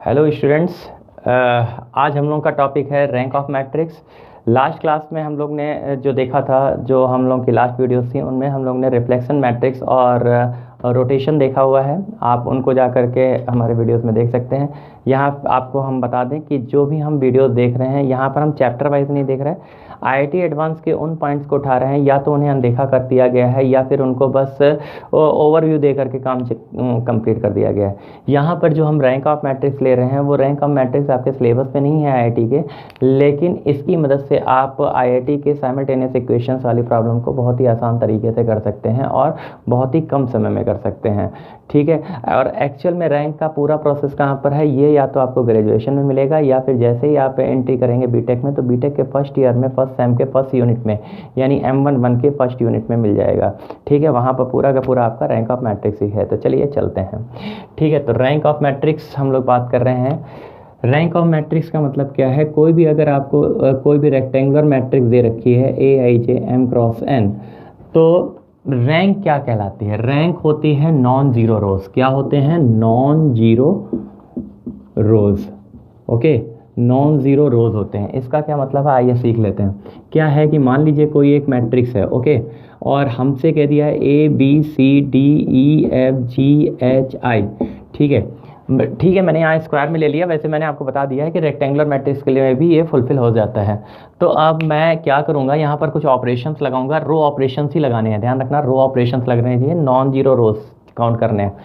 Hello students. आज हम लोग का टॉपिक है rank of matrix. Last class में हम लोग ने जो देखा था, जो हम लोग की लास्ट वीडियोस थी, उनमें हम लोग ने रिफ्लेक्शन मैट्रिक्स और रोटेशन देखा हुआ है। आप उनको जा कर के हमारे वीडियोस में देख सकते हैं। यहाँ आपको हम बता दें कि जो भी हम वीडियोस देख रहे हैं, यहाँ पर हम चैप्टर वाइज नहीं देख रहे हैं। आईआईटी एडवांस के उन पॉइंट्स को उठा रहे हैं, या तो उन्हें अनदेखा कर दिया गया है या फिर उनको बस ओवरव्यू दे करके काम कंप्लीट कर दिया गया है। यहाँ पर जो हम रैंक ऑफ मैट्रिक्स ले रहे हैं, वो रैंक ऑफ मैट्रिक्स आपके सिलेबस में नहीं है आईआईटी के, लेकिन इसकी मदद से आप आईआईटी के साइमल्टेनियस इक्वेशंस वाली प्रॉब्लम को बहुत ही आसान तरीके से कर सकते हैं और बहुत ही कम समय में कर सकते हैं। ठीक है। और एक्चुअल में रैंक का पूरा प्रोसेस कहाँ पर है, ये या तो आपको ग्रेजुएशन में मिलेगा या फिर जैसे ही आप एंट्री करेंगे बीटेक में, तो बीटेक के फर्स्ट ईयर में, फर्स्ट सेम के फर्स्ट यूनिट में, यानी M1 के फर्स्ट यूनिट में मिल जाएगा। ठीक है। वहाँ पर पूरा का पूरा आपका रैंक ऑफ मैट्रिक्स ही है। तो चलिए चलते हैं। ठीक है। तो रैंक ऑफ मैट्रिक्स हम लोग बात कर रहे हैं। रैंक ऑफ मैट्रिक्स का मतलब क्या है? कोई भी अगर आपको कोई भी रेक्टेंगुलर मैट्रिक्स दे रखी है Aij M क्रॉस n, तो रैंक क्या कहलाती है? रैंक होती है नॉन जीरो रोज। क्या होते हैं? नॉन जीरो रोज। ओके, नॉन जीरो रोज होते हैं। इसका क्या मतलब है, आइए सीख लेते हैं। क्या है कि मान लीजिए कोई एक मैट्रिक्स है, ओके, और हमसे कह दिया है ABCDEFGHI। ठीक है, ठीक है, मैंने यहाँ स्क्वायर में ले लिया। वैसे मैंने आपको बता दिया है कि रेक्टेंगुलर मैट्रिक्स के लिए भी ये फुलफिल हो जाता है। तो अब मैं क्या करूँगा, यहाँ पर कुछ ऑपरेशंस लगाऊंगा। रो ऑपरेशंस ही लगाने हैं, ध्यान रखना, रो ऑपरेशंस लगने चाहिए, नॉन जीरो रोज काउंट करने हैं।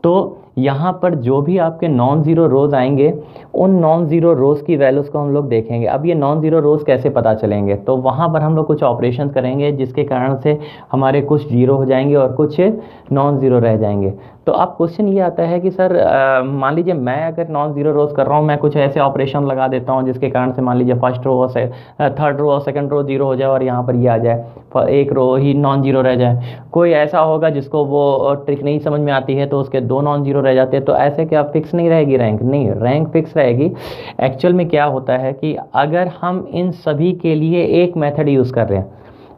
तो यहाँ पर जो भी आपके नॉन जीरो रोज आएंगे, उन नॉन जीरो रोज की वैल्यूज़ को हम लोग देखेंगे। अब ये नॉन जीरो रोज कैसे पता चलेंगे? तो वहाँ पर हम लोग कुछ ऑपरेशन करेंगे जिसके कारण से हमारे कुछ जीरो हो जाएंगे और कुछ नॉन जीरो रह जाएंगे। तो अब क्वेश्चन ये आता है कि सर मान लीजिए मैं अगर नॉन जीरो रोज कर रहा हूँ, मैं कुछ ऐसे ऑपरेशन लगा देता हूँ जिसके कारण से मान लीजिए फर्स्ट रो और थर्ड रो और सेकंड रो जीरो हो जाए और यहाँ पर ये आ जाए, एक रो ही नॉन जीरो रह जाए। कोई ऐसा होगा जिसको वो ट्रिक नहीं समझ में आती है, तो उसके दो नॉन जीरो रह जाते हैं। तो ऐसे क्या फिक्स नहीं रहेगी रैंक? नहीं, रैंक फिक्स रहेगी। एक्चुअल में क्या होता है कि अगर हम इन सभी के लिए एक मेथड यूज़ कर रहे हैं,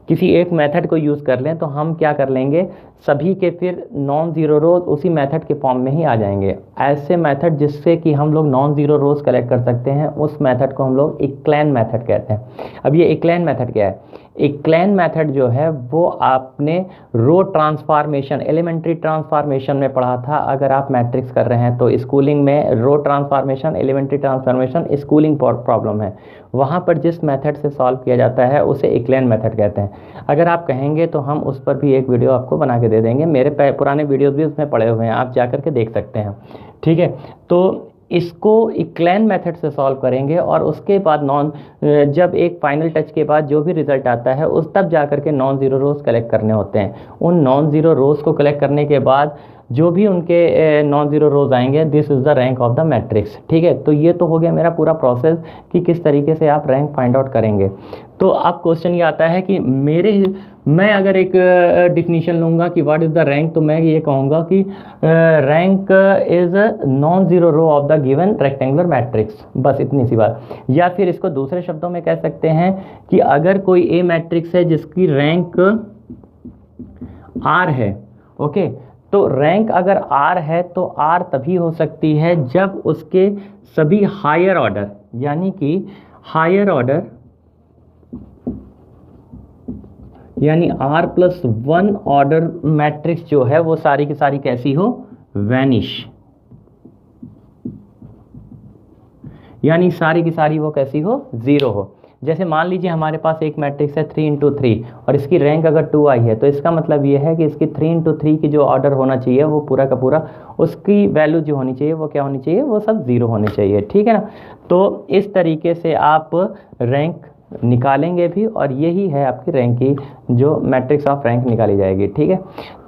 किसी एक मेथड को यूज़ कर लें, तो हम क्या कर लेंगे, सभी के फिर नॉन ज़ीरो रोज उसी मेथड के फॉर्म में ही आ जाएंगे। ऐसे मेथड जिससे कि हम लोग नॉन ज़ीरो रोज कलेक्ट कर सकते हैं, उस मेथड को हम लोग इक्लेन मेथड कहते हैं। अब ये इक्लेन मेथड क्या है? इक्लेन मेथड जो है वो आपने रो ट्रांसफॉर्मेशन, एलिमेंट्री ट्रांसफॉर्मेशन में पढ़ा था। अगर आप मैट्रिक्स कर रहे हैं तो स्कूलिंग में row transformation, elementary transformation schooling problem है, वहाँ पर जिस मेथड से सॉल्व किया जाता है उसे इक्लेन मेथड कहते हैं। अगर आप कहेंगे तो हम उस पर भी एक वीडियो आपको बना के दे देंगे। मेरे पुराने वीडियोस भी उसमें पड़े हुए हैं, आप जा कर के देख सकते हैं। ठीक है। तो इसको इक्लेन मेथड से सॉल्व करेंगे और उसके बाद जब एक फाइनल टच के बाद जो भी रिजल्ट आता है, उस तब जा कर के नॉन ज़ीरो रोज कलेक्ट करने होते हैं। उन नॉन ज़ीरो रोज को कलेक्ट करने के बाद जो भी उनके नॉन ज़ीरो रोज आएंगे, this is the rank of the matrix. ठीक है। तो ये तो हो गया मेरा पूरा प्रोसेस कि किस तरीके से आप रैंक फाइंड आउट करेंगे। तो अब क्वेश्चन ये आता है कि मैं अगर एक डिफिनीशन लूँगा कि व्हाट इज़ द रैंक, तो मैं ये कहूँगा कि rank is non zero row of the given rectangular matrix. बस इतनी सी बात। या फिर इसको दूसरे शब्दों में कह सकते हैं कि अगर कोई ए मैट्रिक्स है जिसकी रैंक R है, ओके, तो रैंक अगर R है तो R तभी हो सकती है जब उसके सभी हायर ऑर्डर, यानी कि हायर ऑर्डर यानी R+1 ऑर्डर मैट्रिक्स जो है वो सारी की सारी कैसी हो? वैनिश। यानी सारी की सारी वो कैसी हो? ज़ीरो हो। जैसे मान लीजिए हमारे पास एक मैट्रिक्स है 3×3 और इसकी रैंक अगर 2 आई है, तो इसका मतलब ये है कि इसकी 3×3 की जो ऑर्डर होना चाहिए वो पूरा का पूरा, उसकी वैल्यू जो होनी चाहिए वो क्या होनी चाहिए? वो सब ज़ीरो होने चाहिए। ठीक है ना। तो इस तरीके से आप रैंक निकालेंगे भी, और यही है आपकी रैंक की जो मैट्रिक्स ऑफ रैंक निकाली जाएगी। ठीक है।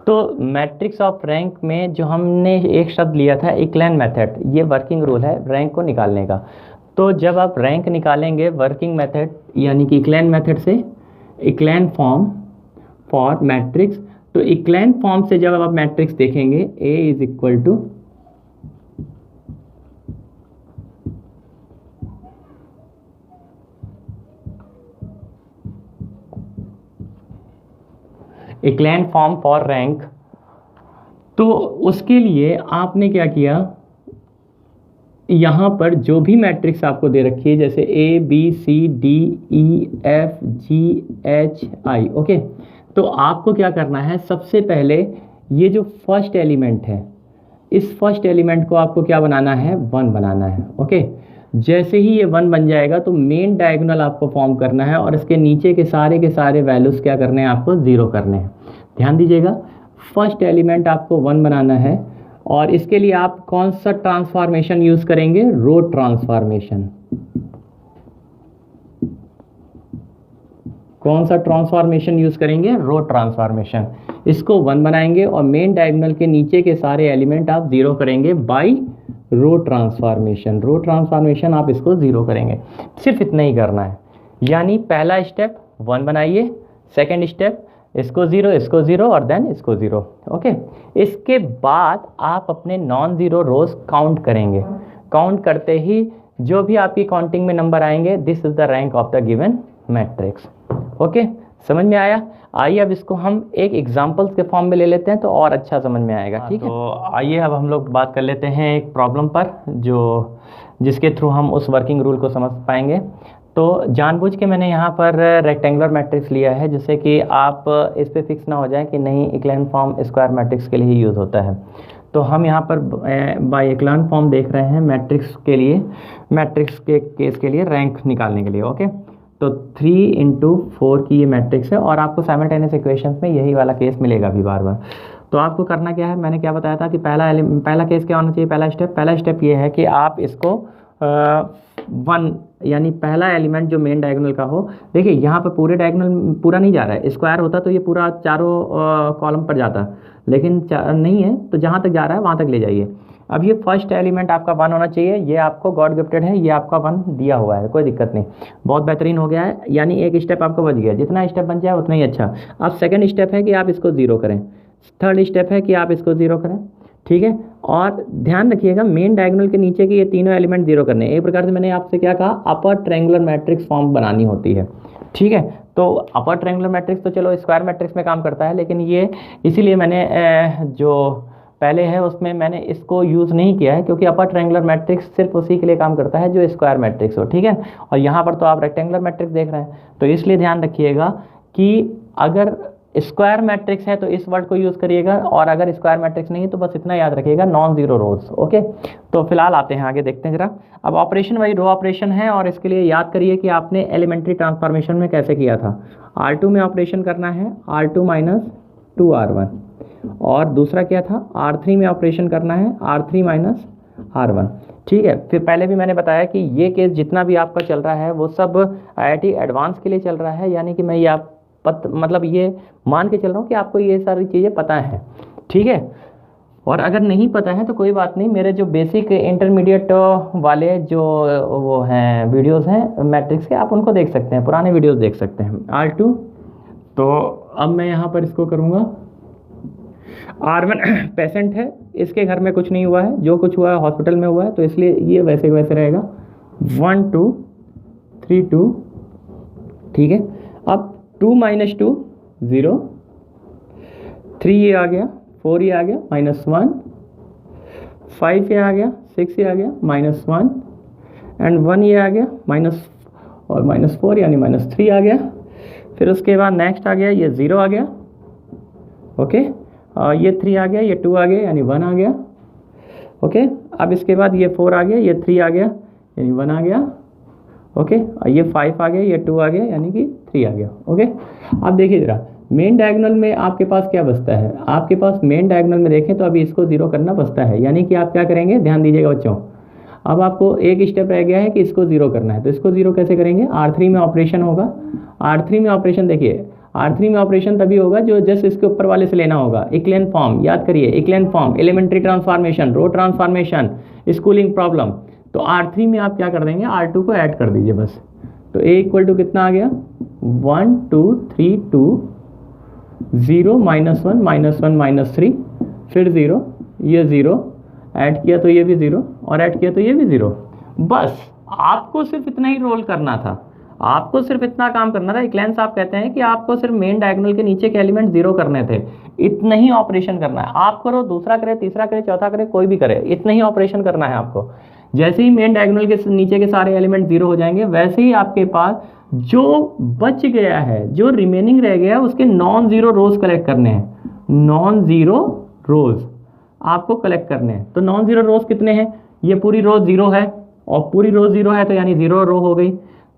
तो मैट्रिक्स ऑफ रैंक में जो हमने एक शब्द लिया था इक्लेन मेथड, ये वर्किंग रूल है रैंक को निकालने का। तो जब आप रैंक निकालेंगे वर्किंग मेथड यानी कि इक्लेन मेथड से, इक्लेन फॉर्म फॉर मैट्रिक्स, तो इक्लेन फॉर्म से जब आप मैट्रिक्स देखेंगे A is equal to echelon form for rank, तो उसके लिए आपने क्या किया, यहाँ पर जो भी मैट्रिक्स आपको दे रखी है जैसे A B C D E F G H I, okay, तो आपको क्या करना है, सबसे पहले ये जो फर्स्ट एलिमेंट है, इस फर्स्ट एलिमेंट को आपको क्या बनाना है, 1 बनाना है, ओके। जैसे ही ये 1 बन जाएगा तो मेन डायगोनल आपको फॉर्म करना है और इसके नीचे के सारे वैल्यूज़ क्या करने हैं, आपको 0 करने हैं। ध्यान दीजिएगा, फर्स्ट एलिमेंट आपको 1 बनाना है और इसके लिए आप कौन सा ट्रांसफॉर्मेशन यूज़ करेंगे, रो ट्रांसफॉर्मेशन। कौन सा ट्रांसफॉर्मेशन यूज़ करेंगे, रो ट्रांसफॉर्मेशन। इसको 1 बनाएंगे और मेन डायगोनल के नीचे के सारे एलिमेंट आप 0 करेंगे बाय रो ट्रांसफॉर्मेशन। रो ट्रांसफॉर्मेशन आप इसको 0 करेंगे, सिर्फ इतना ही करना है। यानी पहला स्टेप 1 बनाइए, सेकेंड स्टेप इसको 0, इसको 0 और देन इसको 0, ओके। इसके बाद आप अपने नॉन ज़ीरो रोज काउंट करेंगे। काउंट करते ही जो भी आपकी काउंटिंग में नंबर आएंगे, this is the rank of the given matrix, okay. समझ में आया? आइए अब इसको हम एक एग्जाम्पल्स के फॉर्म में ले लेते हैं तो और अच्छा समझ में आएगा, ठीक है। तो आइए अब हम लोग बात कर लेते हैं एक प्रॉब्लम पर जिसके थ्रू हम उस वर्किंग रूल को समझ पाएंगे। तो जानबूझ के मैंने यहाँ पर रेक्टेंगुलर मैट्रिक्स लिया है जिससे कि आप इस पे फिक्स ना हो जाए कि नहीं इक्लेन फॉर्म स्क्वायर मैट्रिक्स के लिए ही यूज़ होता है। तो हम यहाँ पर बाय इक्लेन फॉर्म देख रहे हैं मैट्रिक्स के लिए, मैट्रिक्स के केस के लिए रैंक निकालने के लिए, ओके। तो 3 × 4 की ये मैट्रिक्स है और आपको साइमल्टेनियस इक्वेशंस में यही वाला केस मिलेगा भी बार बार। तो आपको करना क्या है, मैंने क्या बताया था कि पहला केस क्या होना चाहिए, पहला स्टेप ये है कि आप इसको 1 यानी पहला एलिमेंट जो मेन डायगोनल का हो। देखिए यहाँ पर पूरे डायगोनल पूरा नहीं जा रहा है, स्क्वायर होता तो ये पूरा चारों कॉलम पर जाता, लेकिन नहीं है, तो जहाँ तक जा रहा है वहाँ तक ले जाइए। अब ये फर्स्ट एलिमेंट आपका 1 होना चाहिए, ये आपको गॉड गिफ्टेड है, ये आपका 1 दिया हुआ है, कोई दिक्कत नहीं, बहुत बेहतरीन हो गया है। यानी एक स्टेप आपको बच गया, जितना स्टेप बन जाए उतना ही अच्छा। अब सेकंड स्टेप है कि आप इसको 0 करें, थर्ड स्टेप है कि आप इसको 0 करें, ठीक है। और ध्यान रखिएगा मेन डायगोनल के नीचे के ये तीनों एलिमेंट 0 करने हैं। एक प्रकार से मैंने आपसे क्या कहा, अपर ट्रायंगुलर मैट्रिक्स फॉर्म बनानी होती है, ठीक है। तो अपर ट्रायंगुलर मैट्रिक्स तो चलो स्क्वायर मैट्रिक्स में काम करता है, लेकिन ये इसीलिए मैंने जो पहले है उसमें मैंने इसको यूज़ नहीं किया है क्योंकि अपर ट्रायंगुलर मैट्रिक्स सिर्फ उसी के लिए काम करता है जो स्क्वायर मैट्रिक्स हो, ठीक है। और यहाँ पर तो आप रेक्टेंगुलर मैट्रिक्स देख रहे हैं, तो इसलिए ध्यान रखिएगा कि अगर स्क्वायर मैट्रिक्स है तो इस वर्ड को यूज़ करिएगा, और अगर स्क्वायर मैट्रिक्स नहीं है तो बस इतना याद रखिएगा, नॉन ज़ीरो रोज, ओके। तो फिलहाल आते हैं आगे, देखते हैं जरा। अब ऑपरेशन वही रो ऑपरेशन है और इसके लिए याद करिए कि आपने एलिमेंट्री ट्रांसफॉर्मेशन में कैसे किया था। R2 में ऑपरेशन करना है R2 - 2R1, और दूसरा क्या था, R3 में ऑपरेशन करना है R3 - R1, ठीक है। फिर पहले भी मैंने बताया कि ये केस जितना भी आपका चल रहा है वो सब IIT एडवांस के लिए चल रहा है, यानी कि मैं ये मतलब ये मान के चल रहा हूँ कि आपको ये सारी चीज़ें पता है, ठीक है। और अगर नहीं पता है तो कोई बात नहीं, मेरे जो बेसिक इंटरमीडिएट वाले जो वो हैं वीडियोस हैं मैट्रिक्स के, आप उनको देख सकते हैं, पुराने वीडियोस देख सकते हैं। R2, तो अब मैं यहाँ पर इसको करूँगा R1 पेशेंट है, इसके घर में कुछ नहीं हुआ है, जो कुछ हुआ है हॉस्पिटल में हुआ है, तो इसलिए ये वैसे वैसे रहेगा 1 2 3 2, ठीक है। अब 2 - 2 0, 3 ये आ गया, 4 ये आ गया -1, 5 ये आ गया, 6 ये आ गया -1, एंड 1 ये आ गया -4 यानी -3 आ गया। फिर उसके बाद नेक्स्ट आ गया, ये 0 आ गया, ओके। ये 3 आ गया, ये 2 आ गया यानी 1 आ गया, ओके। अब इसके बाद ये 4 आ गया, ये 3 आ गया यानी 1 आ गया, ओके। और ये 5 आ गया, ये 2 आ गया यानी कि 3 आ गया, ओके। अब देखिए जरा मेन डायगोनल में आपके पास क्या बचता है, आपके पास मेन डायगोनल में देखें तो अभी इसको 0 करना बचता है, यानी कि आप क्या करेंगे, ध्यान दीजिएगा बच्चों। अब आपको एक स्टेप रह गया है कि इसको 0 करना है, तो इसको 0 कैसे करेंगे, R3 में ऑपरेशन होगा। R3 में ऑपरेशन देखिए, R3 में ऑपरेशन तभी होगा जो जस्ट इसके ऊपर वाले से लेना होगा, इक्लेन फॉर्म, याद करिए इक्लेन फॉर्म, एलिमेंट्री ट्रांसफॉर्मेशन, रो ट्रांसफॉर्मेशन, स्कूलिंग प्रॉब्लम। तो R3 में आप क्या कर देंगे, R2 को ऐड कर दीजिए बस। तो A = कितना आ गया, 1 2 3 2 0 -1 -3, फिर 0, ये 0 ऐड किया तो ये भी 0, और ऐड किया तो ये भी 0। बस आपको सिर्फ इतना ही रोल करना था, आपको सिर्फ इतना काम करना था। इक्लेन साहब कहते हैं कि आपको सिर्फ मेन डायगोनल के नीचे के एलिमेंट 0 करने थे, इतना ही ऑपरेशन करना है। आप करो, दूसरा करे, तीसरा करे, चौथा करे, कोई भी करे, इतना ही ऑपरेशन करना है आपको। जैसे ही मेन डायगोनल के नीचे के सारे एलिमेंट जीरो हो जाएंगे, वैसे ही आपके पास जो बच गया है, जो रिमेनिंग रह गया, उसके नॉन जीरो रोज कलेक्ट करने हैं। नॉन जीरो रोज आपको कलेक्ट करने हैं। तो नॉन जीरो रोज कितने हैं? ये पूरी रो जीरो है और पूरी रो जीरो है, तो यानी जीरो रो हो गई।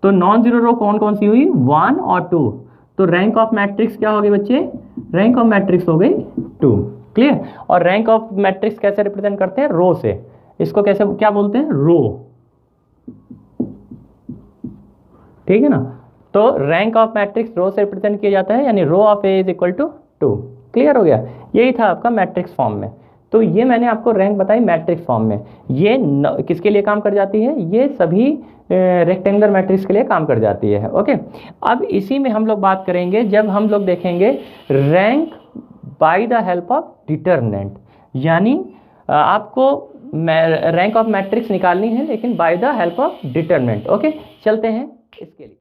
तो नॉन जीरो रो कौन कौन सी हुई? 1 और 2। तो रैंक ऑफ मैट्रिक्स क्या हो गई बच्चे? रैंक ऑफ मैट्रिक्स हो गई 2। क्लियर? और रैंक ऑफ मैट्रिक्स कैसे रिप्रेजेंट करते हैं? रो से। इसको कैसे क्या बोलते हैं? रो। ठीक है ना? तो रैंक ऑफ मैट्रिक्स रो से रिप्रेजेंट किया जाता है, यानी row of A is equal to 2। Clear हो गया? यही था आपका मैट्रिक्स फॉर्म में। तो ये मैंने आपको रैंक बताई मैट्रिक्स फॉर्म में। ये किसके लिए काम कर जाती है? ये सभी रेक्टेंगुलर मैट्रिक्स के लिए काम कर जाती है। ओके, अब इसी में हम लोग बात करेंगे जब हम लोग देखेंगे rank by the help of determinant, यानी आपको रैंक ऑफ मैट्रिक्स निकालनी है लेकिन by the help of determinant. Okay, चलते हैं इसके लिए।